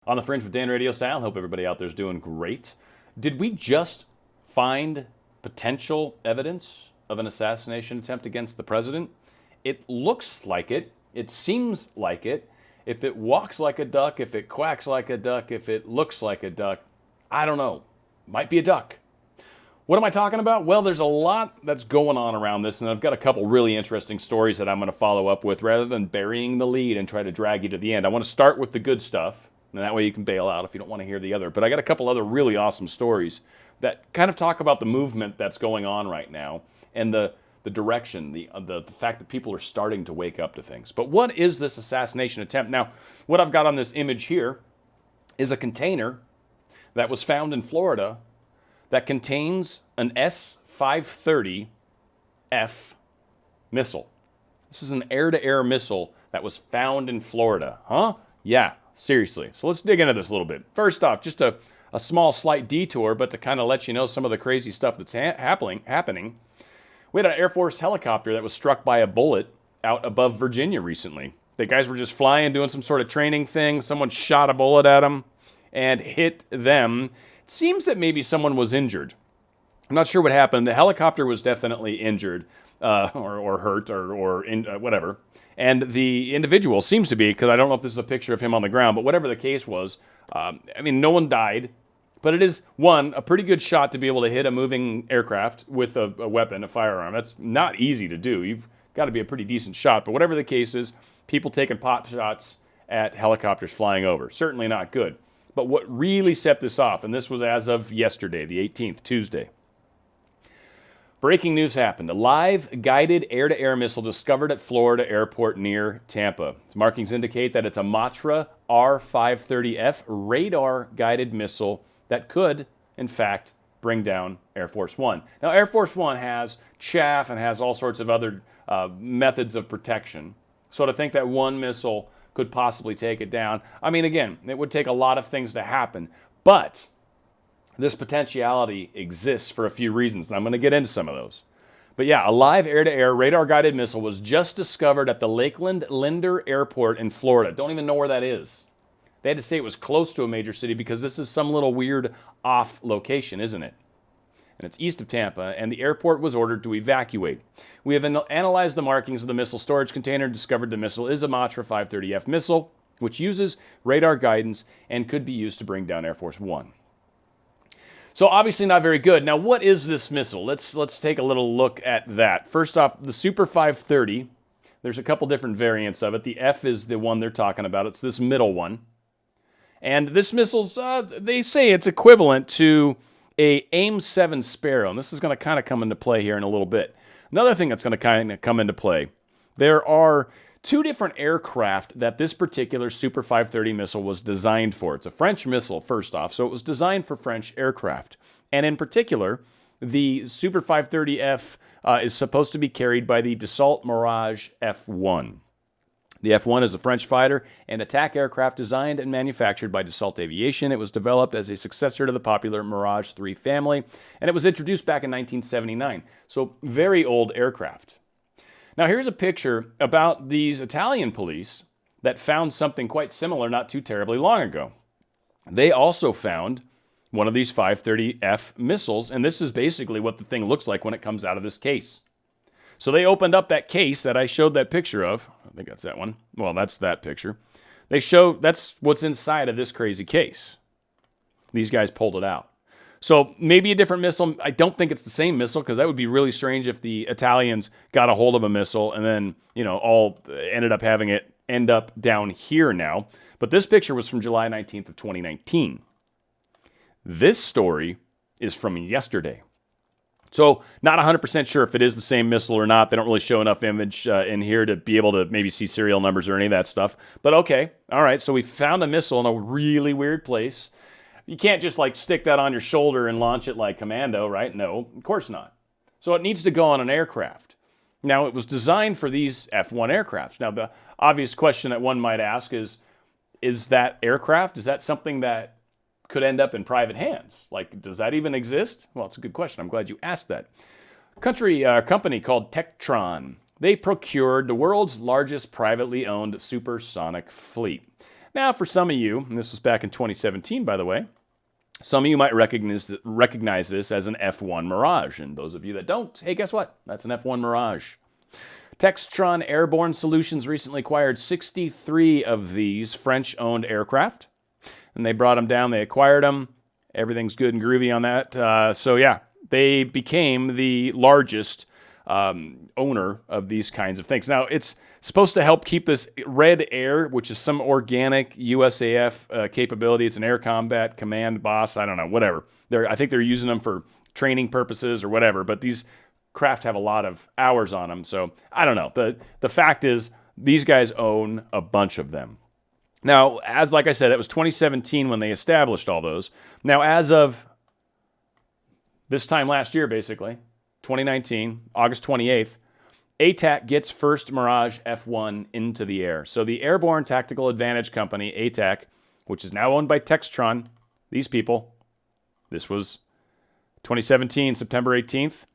On the Fringe with Dan RadioStyle. Hope everybody out there is doing great. Did we just find potential evidence of an assassination attempt against the president? It looks like it. It seems like it. If it walks like a duck, if it quacks like a duck, if it looks like a duck, I don't know. Might be a duck. What am I talking about? Well, there's a lot that's going on around this, and I've got a couple really interesting stories that I'm going to follow up with rather than burying the lead and try to drag you to the end. I want to start with the good stuff, and that way you can bail out if you don't want to hear the other. But I got a couple other really awesome stories that kind of talk about the movement that's going on right now and the direction, the fact that people are starting to wake up to things. But what is this assassination attempt? Now, what I've got on this image here is a container that was found in Florida that contains an S-530F missile. This is an air-to-air missile that was found in Florida. Huh? Yeah, seriously. So let's dig into this a little bit. First off, just a small slight detour, but to kind of let you know some of the crazy stuff that's happening. We had an Air Force helicopter that was struck by a bullet out above Virginia recently. The guys were just flying, doing some sort of training thing. Someone shot a bullet at them and hit them. It seems that maybe someone was injured. I'm not sure what happened. The helicopter was definitely injured or hurt or whatever. And the individual seems to be, because I don't know if this is a picture of him on the ground, but whatever the case was, no one died. But it is, a pretty good shot to be able to hit a moving aircraft with a weapon, a firearm. That's not easy to do. You've got to be a pretty decent shot. But whatever the case is, people taking pot shots at helicopters flying over. Certainly not good. But what really set this off, and this was as of yesterday, the 18th, Tuesday. Breaking news happened. A live guided air-to-air missile discovered at Florida airport near Tampa. Its markings indicate that it's a Matra R-530F radar-guided missile that could, in fact, bring down Air Force One. Now, Air Force One has chaff and has all sorts of other methods of protection. So to think that one missile could possibly take it down, again, it would take a lot of things to happen. But this potentiality exists for a few reasons, and I'm going to get into some of those. But yeah, a live air-to-air radar-guided missile was just discovered at the Lakeland Linder Airport in Florida. Don't even know where that is. They had to say it was close to a major city because this is some little weird off location, isn't it? And it's east of Tampa, and the airport was ordered to evacuate. We have analyzed the markings of the missile storage container and discovered the missile is a Matra 530F missile, which uses radar guidance and could be used to bring down Air Force One. So obviously not very good. Now, what is this missile? Let's take a little look at that. First off, the Super 530, there's a couple different variants of it. The F is the one they're talking about. It's this middle one. And this missile's, they say it's equivalent to a AIM-7 Sparrow. And this is going to kind of come into play here in a little bit. Another thing that's going to kind of come into play, there are two different aircraft that this particular Super 530 missile was designed for. It's a French missile, first off, so it was designed for French aircraft. And in particular, the Super 530F is supposed to be carried by the Dassault Mirage F1. The F-1 is a French fighter and attack aircraft designed and manufactured by Dassault Aviation. It was developed as a successor to the popular Mirage 3 family, and it was introduced back in 1979. So very old aircraft. Now here's a picture about these Italian police that found something quite similar not too terribly long ago. They also found one of these 530F missiles, and this is basically what the thing looks like when it comes out of this case. So they opened up that case that I showed that picture of. I think that's that one. Well, that's that picture. That's what's inside of this crazy case. These guys pulled it out. So maybe a different missile. I don't think it's the same missile because that would be really strange if the Italians got a hold of a missile and then, all ended up having it end up down here now. But this picture was from July 19th of 2019. This story is from yesterday. So not 100% sure if it is the same missile or not. They don't really show enough image in here to be able to maybe see serial numbers or any of that stuff. But okay, all right, so we found a missile in a really weird place. You can't just stick that on your shoulder and launch it like commando, right? No, of course not. So it needs to go on an aircraft. Now, it was designed for these F-1 aircrafts. Now, the obvious question that one might ask is that aircraft, is that something that could end up in private hands? Does that even exist? Well, it's a good question. I'm glad you asked that. Company called Tektron. They procured the world's largest privately owned supersonic fleet. Now, for some of you, and this was back in 2017, by the way, some of you might recognize this as an F1 Mirage. And those of you that don't, hey, guess what? That's an F1 Mirage. Textron Airborne Solutions recently acquired 63 of these French-owned aircraft. And they brought them down, they acquired them. Everything's good and groovy on that. So yeah, they became the largest owner of these kinds of things. Now, it's supposed to help keep this Red Air, which is some organic USAF capability. It's an air combat command boss. I don't know, whatever. I think they're using them for training purposes or whatever, but these craft have a lot of hours on them. So I don't know. The fact is, these guys own a bunch of them. Now, like I said, it was 2017 when they established all those. Now, as of this time last year, basically, 2019, August 28th, ATAC gets first Mirage F1 into the air. So the Airborne Tactical Advantage Company, ATAC, which is now owned by Textron, these people, this was 2017, September 18th.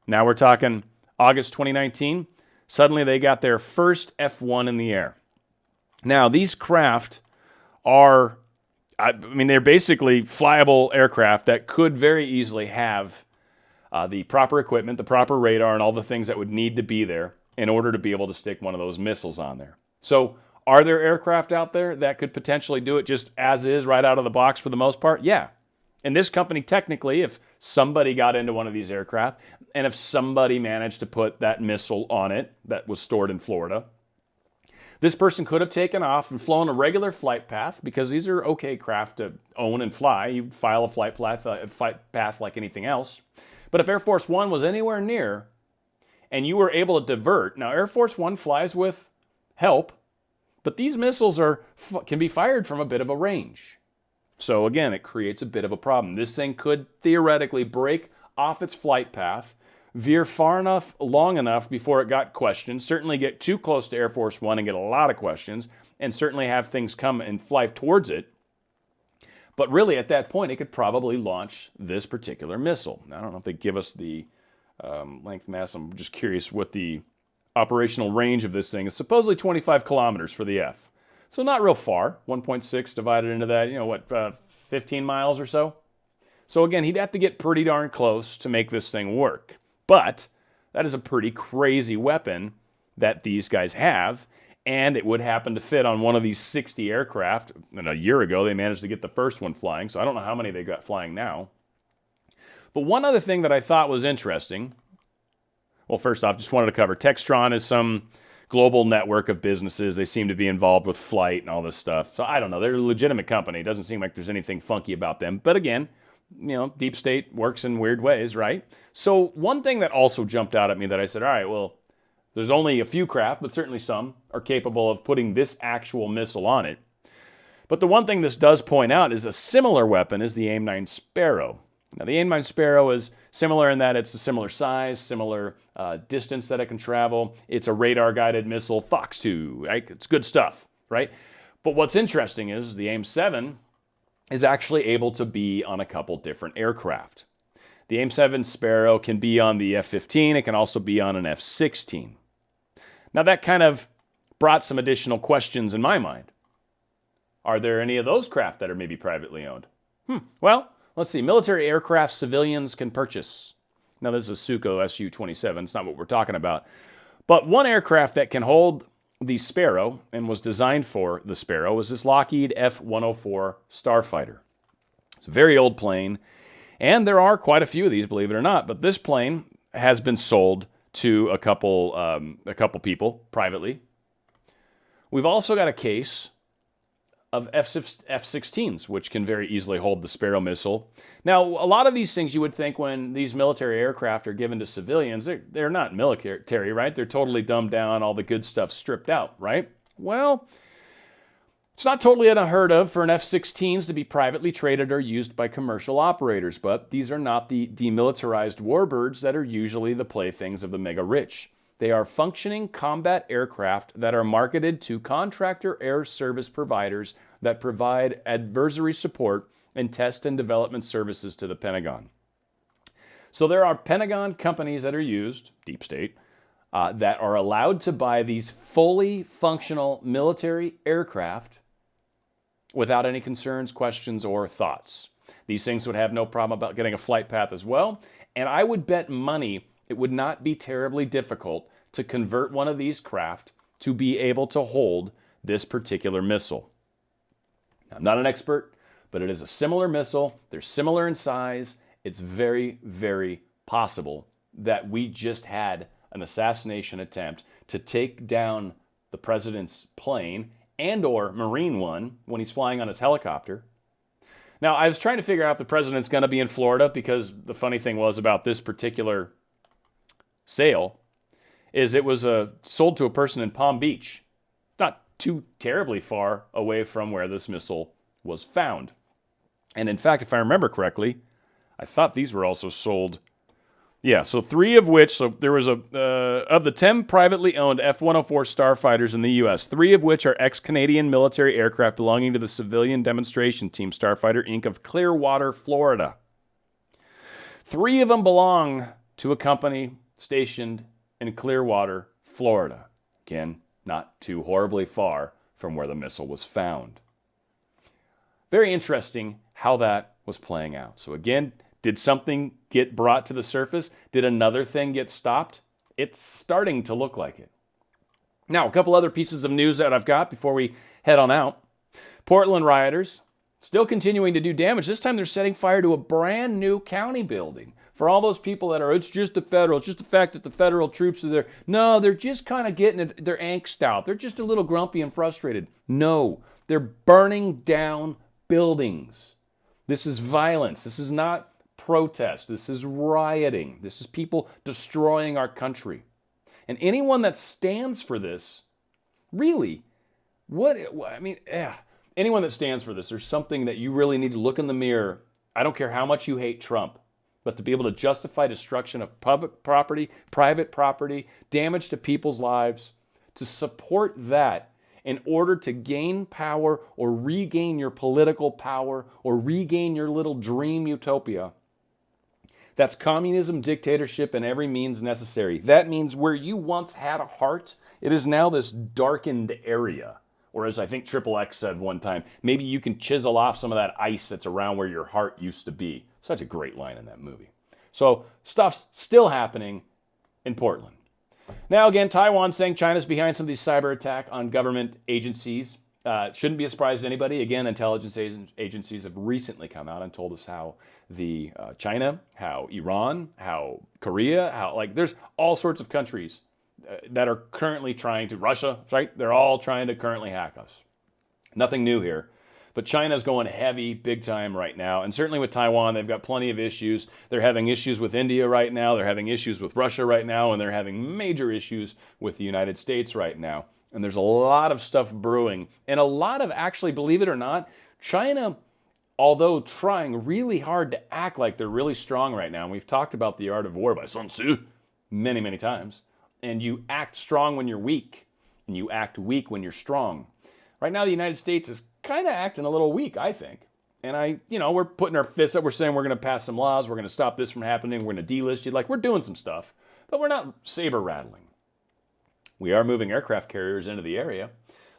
Now we're talking August 2019. Suddenly they got their first F1 in the air. Now, these craft are, they're basically flyable aircraft that could very easily have the proper equipment, the proper radar, and all the things that would need to be there in order to be able to stick one of those missiles on there. So, are there aircraft out there that could potentially do it just as is, right out of the box for the most part? Yeah. And this company, technically, if somebody got into one of these aircraft, and if somebody managed to put that missile on it that was stored in Florida, this person could have taken off and flown a regular flight path, because these are okay craft to own and fly. You file a flight path like anything else. But if Air Force One was anywhere near and you were able to divert, now Air Force One flies with help, but these missiles can be fired from a bit of a range. So again, it creates a bit of a problem. This thing could theoretically break off its flight path, veer far enough, long enough before it got questioned, certainly get too close to Air Force One and get a lot of questions, and certainly have things come and fly towards it. But really, at that point, it could probably launch this particular missile. Now, I don't know if they give us the length mass. I'm just curious what the operational range of this thing is. Supposedly 25 kilometers for the F. So not real far. 1.6 divided into that, 15 miles or so? So again, he'd have to get pretty darn close to make this thing work. But that is a pretty crazy weapon that these guys have, and it would happen to fit on one of these 60 aircraft. And a year ago, they managed to get the first one flying, so I don't know how many they got flying now. But one other thing that I thought was interesting, well, first off, just wanted to cover, Textron is some global network of businesses. They seem to be involved with flight and all this stuff. So I don't know, they're a legitimate company. It doesn't seem like there's anything funky about them. But again, deep state works in weird ways, right? So one thing that also jumped out at me that I said, all right, well, there's only a few craft, but certainly some are capable of putting this actual missile on it. But the one thing this does point out is a similar weapon is the AIM-9 Sparrow. Now, the AIM-9 Sparrow is similar in that it's a similar size, similar distance that it can travel. It's a radar-guided missile, Fox 2, right? It's good stuff, right? But what's interesting is the AIM-7 is actually able to be on a couple different aircraft. The AIM-7 Sparrow can be on the F-15. It can also be on an F-16. Now, that kind of brought some additional questions in my mind. Are there any of those craft that are maybe privately owned? Well, let's see. Military aircraft civilians can purchase. Now, this is a Suco Su-27. It's not what we're talking about. But one aircraft that can hold the Sparrow and was designed for the Sparrow was this Lockheed F-104 Starfighter. It's a very old plane, and there are quite a few of these, believe it or not. But this plane has been sold to a couple people privately. We've also got a case of F-16s, which can very easily hold the Sparrow missile. Now, a lot of these things you would think when these military aircraft are given to civilians, they're not military, right? They're totally dumbed down, all the good stuff stripped out, right? Well, it's not totally unheard of for an F-16s to be privately traded or used by commercial operators, but these are not the demilitarized warbirds that are usually the playthings of the mega-rich. They are functioning combat aircraft that are marketed to contractor air service providers that provide advisory support and test and development services to the Pentagon. So there are Pentagon companies that are used, deep state, that are allowed to buy these fully functional military aircraft without any concerns, questions, or thoughts. These things would have no problem about getting a flight path as well. And I would bet money it would not be terribly difficult to convert one of these craft to be able to hold this particular missile. Now, I'm not an expert, but it is a similar missile. They're similar in size. It's very, very possible that we just had an assassination attempt to take down the president's plane and or Marine one when he's flying on his helicopter. Now, I was trying to figure out if the president's going to be in Florida, because the funny thing was about this particular sale is it was sold to a person in Palm Beach, not too terribly far away from where this missile was found. And in fact, if I remember correctly, I thought these were also sold. Yeah, so 3 of which, so there was of the 10 privately owned F-104 starfighters in the U.S., 3 of which are ex-Canadian military aircraft belonging to the Civilian Demonstration Team Starfighter, Inc. of Clearwater, Florida. 3 of them belong to a company stationed in Clearwater, Florida. Again, not too horribly far from where the missile was found. Very interesting how that was playing out. So again, did something get brought to the surface? Did another thing get stopped? It's starting to look like it. Now, a couple other pieces of news that I've got before we head on out. Portland rioters still continuing to do damage. This time they're setting fire to a brand new county building. For all those people that are, it's just the federal, it's just the fact that the federal troops are there. No, they're just kind of getting their angst out. They're just a little grumpy and frustrated. No, they're burning down buildings. This is violence. This is not protest. This is rioting. This is people destroying our country. And anyone that stands for this, really, anyone that stands for this, there's something that you really need to look in the mirror. I don't care how much you hate Trump, but to be able to justify destruction of public property, private property, damage to people's lives, to support that in order to gain power or regain your political power or regain your little dream utopia, that's communism, dictatorship, and every means necessary. That means where you once had a heart, it is now this darkened area. Or as I think Triple X said one time, maybe you can chisel off some of that ice that's around where your heart used to be. Such a great line in that movie. So stuff's still happening in Portland. Now again, Taiwan saying China's behind some of these cyber attack on government agencies. Shouldn't be a surprise to anybody. Again, intelligence agencies have recently come out and told us how China, how Iran, how Korea, there's all sorts of countries that are currently trying to, Russia, right? They're all trying to currently hack us. Nothing new here. But China's going heavy, big time right now. And certainly with Taiwan, they've got plenty of issues. They're having issues with India right now. They're having issues with Russia right now. And they're having major issues with the United States right now. And there's a lot of stuff brewing. And a lot of, actually, believe it or not, China, although trying really hard to act like they're really strong right now, and we've talked about The Art of War by Sun Tzu many, many times, and you act strong when you're weak, and you act weak when you're strong. Right now, the United States is kind of acting a little weak, I think. And we're putting our fists up. We're saying we're going to pass some laws. We're going to stop this from happening. We're going to delist you. We're doing some stuff, but we're not saber rattling. We are moving aircraft carriers into the area.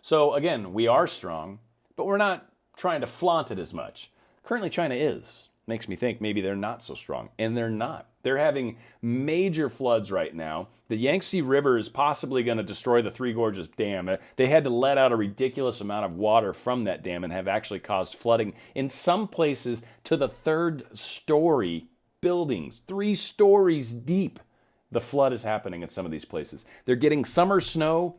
So again, we are strong, but we're not trying to flaunt it as much. Currently, China is. Makes me think maybe they're not so strong. And they're not. They're having major floods right now. The Yangtze River is possibly going to destroy the Three Gorges Dam. They had to let out a ridiculous amount of water from that dam and have actually caused flooding in some places to the 3rd story buildings, 3 stories deep. The flood is happening in some of these places. They're getting summer snow.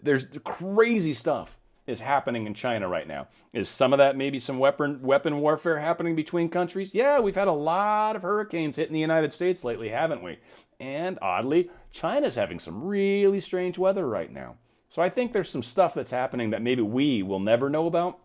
There's crazy stuff is happening in China right now. Is some of that maybe some weapon warfare happening between countries? Yeah, we've had a lot of hurricanes hitting the United States lately, haven't we? And oddly, China's having some really strange weather right now. So I think there's some stuff that's happening that maybe we will never know about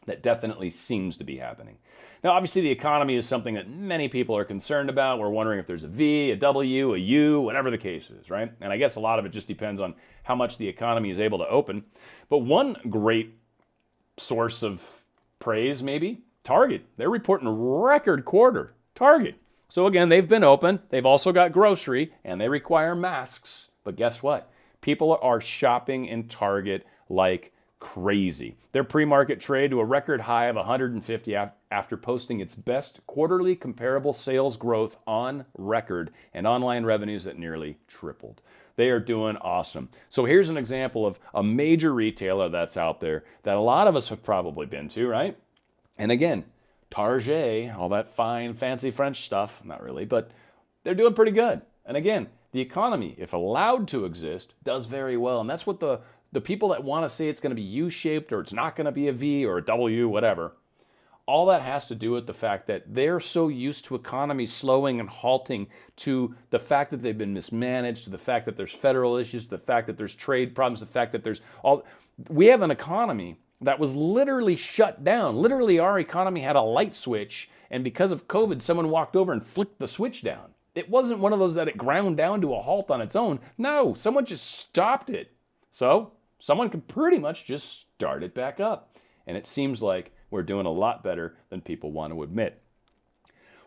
that definitely seems to be happening. Now, obviously, the economy is something that many people are concerned about. We're wondering if there's a V, a W, a U, whatever the case is, right? And I guess a lot of it just depends on how much the economy is able to open. But one great source of praise, maybe, Target. They're reporting a record quarter. Target. So again, they've been open. They've also got grocery, and they require masks. But guess what? People are shopping in Target like crazy. Their pre-market trade to a record high of 150 after posting its best quarterly comparable sales growth on record and online revenues that nearly tripled. They are doing awesome. So here's an example of a major retailer that's out there that a lot of us have probably been to, right? And again, Target, all that fine, fancy French stuff, not really, but they're doing pretty good. And again, the economy, if allowed to exist, does very well. And that's what the people that want to say it's going to be U-shaped or it's not going to be a V or a W, whatever, all that has to do with the fact that they're so used to economies slowing and halting, to the fact that they've been mismanaged, to the fact that there's federal issues, to the fact that there's trade problems, the fact that we have an economy that was literally shut down. Literally, our economy had a light switch, and because of COVID, someone walked over and flicked the switch down. It wasn't one of those that it ground down to a halt on its own. No, someone just stopped it. So someone can pretty much just start it back up. And it seems like we're doing a lot better than people want to admit.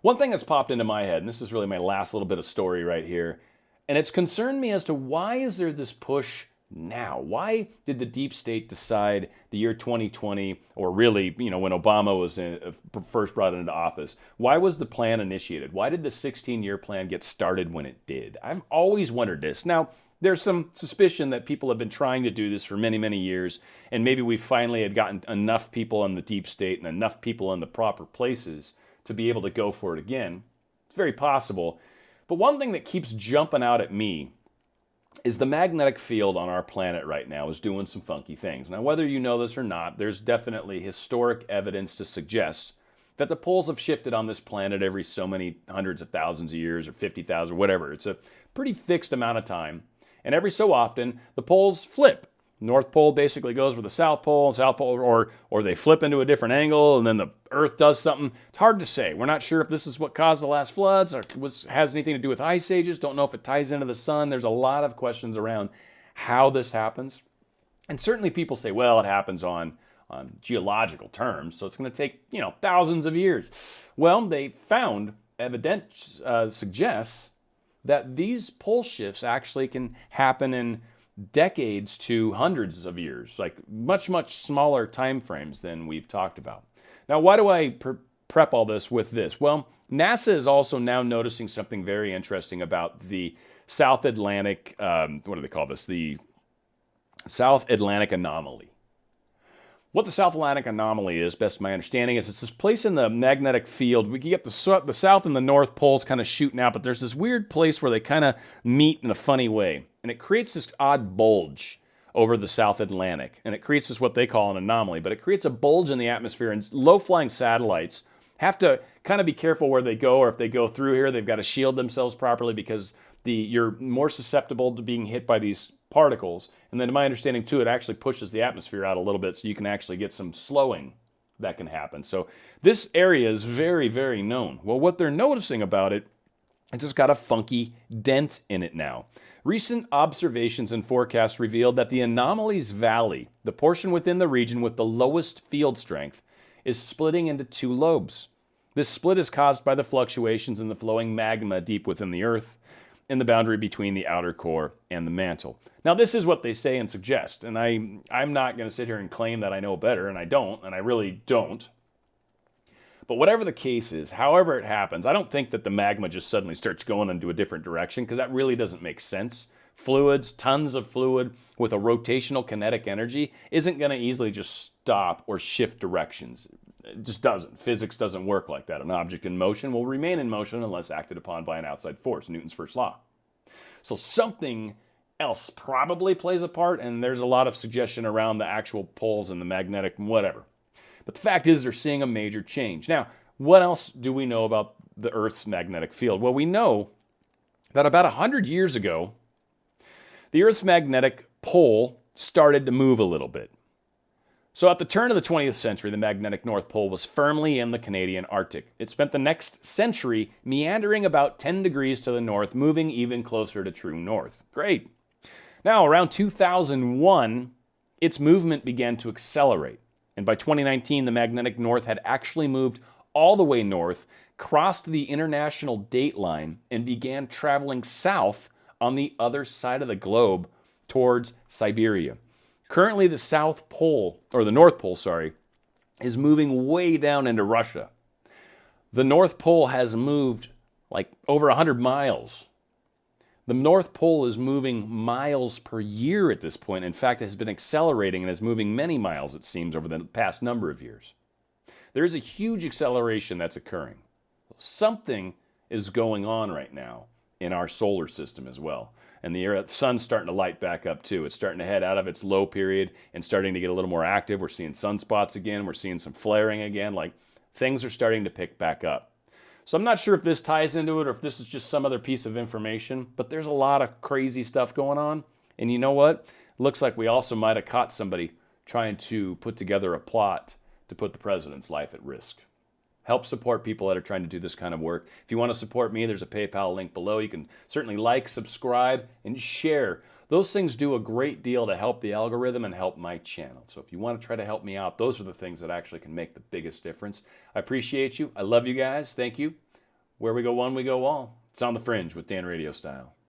One thing that's popped into my head, and this is really my last little bit of story right here, and it's concerned me as to why is there this push now? Why did the deep state decide the year 2020, or really, when Obama was first brought into office, why was the plan initiated? Why did the 16-year plan get started when it did? I've always wondered this. Now, there's some suspicion that people have been trying to do this for many, many years, and maybe we finally had gotten enough people in the deep state and enough people in the proper places to be able to go for it again. It's very possible. But one thing that keeps jumping out at me is the magnetic field on our planet right now is doing some funky things. Now, whether you know this or not, there's definitely historic evidence to suggest that the poles have shifted on this planet every so many hundreds of thousands of years, or 50,000, whatever. It's a pretty fixed amount of time. And every so often, the poles flip. North Pole basically goes with the South Pole, or they flip into a different angle, and then the Earth does something. It's hard to say. We're not sure if this is what caused the last floods, or has anything to do with ice ages. Don't know if it ties into the sun. There's a lot of questions around how this happens. And certainly people say, well, it happens on geological terms, so it's going to take, thousands of years. Well, they found evidence suggests that these pole shifts actually can happen in decades to hundreds of years, like much, much smaller time frames than we've talked about. Now, why do I prep all this with this? Well, NASA is also now noticing something very interesting about the South Atlantic, what do they call this? The South Atlantic anomaly. What the South Atlantic anomaly is, best of my understanding, is it's this place in the magnetic field. We get the South and the North poles kind of shooting out, but there's this weird place where they kind of meet in a funny way. And it creates this odd bulge over the South Atlantic. And it creates this what they call an anomaly. But it creates a bulge in the atmosphere, and low-flying satellites have to kind of be careful where they go, or if they go through here, they've got to shield themselves properly, because you're more susceptible to being hit by these particles. And then to my understanding too, it actually pushes the atmosphere out a little bit, so you can actually get some slowing that can happen. So this area is very, very known. Well, what they're noticing about it, it's just got a funky dent in it now. Recent observations and forecasts revealed that the anomaly's valley, the portion within the region with the lowest field strength, is splitting into two lobes. This split is caused by the fluctuations in the flowing magma deep within the Earth, in the boundary between the outer core and the mantle. Now, this is what they say and suggest, and I'm not going to sit here and claim that I know better, and I don't, and I really don't. But whatever the case is, however it happens, I don't think that the magma just suddenly starts going into a different direction, because that really doesn't make sense. Fluids, tons of fluid with a rotational kinetic energy isn't going to easily just stop or shift directions. It just doesn't. Physics doesn't work like that. An object in motion will remain in motion unless acted upon by an outside force, Newton's first law. So something else probably plays a part, and there's a lot of suggestion around the actual poles and the magnetic whatever. But the fact is, they're seeing a major change. Now, what else do we know about the Earth's magnetic field? Well, we know that about 100 years ago, the Earth's magnetic pole started to move a little bit. So at the turn of the 20th century, the magnetic North Pole was firmly in the Canadian Arctic. It spent the next century meandering about 10 degrees to the north, moving even closer to true north. Great. Now, around 2001, its movement began to accelerate. And by 2019, the magnetic north had actually moved all the way north, crossed the international date line, and began traveling south on the other side of the globe towards Siberia. Currently, the South Pole, or the North Pole, sorry, is moving way down into Russia. The North Pole has moved like over 100 miles. The North Pole is moving miles per year at this point. In fact, it has been accelerating and is moving many miles, it seems, over the past number of years. There is a huge acceleration that's occurring. Something is going on right now in our solar system as well. And the sun's starting to light back up too. It's starting to head out of its low period and starting to get a little more active. We're seeing sunspots again. We're seeing some flaring again. Like, things are starting to pick back up. So I'm not sure if this ties into it or if this is just some other piece of information, but there's a lot of crazy stuff going on. And you know what? It looks like we also might have caught somebody trying to put together a plot to put the president's life at risk. Help support people that are trying to do this kind of work. If you want to support me, there's a PayPal link below. You can certainly like, subscribe, and share. Those things do a great deal to help the algorithm and help my channel. So if you want to try to help me out, those are the things that actually can make the biggest difference. I appreciate you. I love you guys. Thank you. Where we go one, we go all. It's on the Fringe with Dan RadioStyle.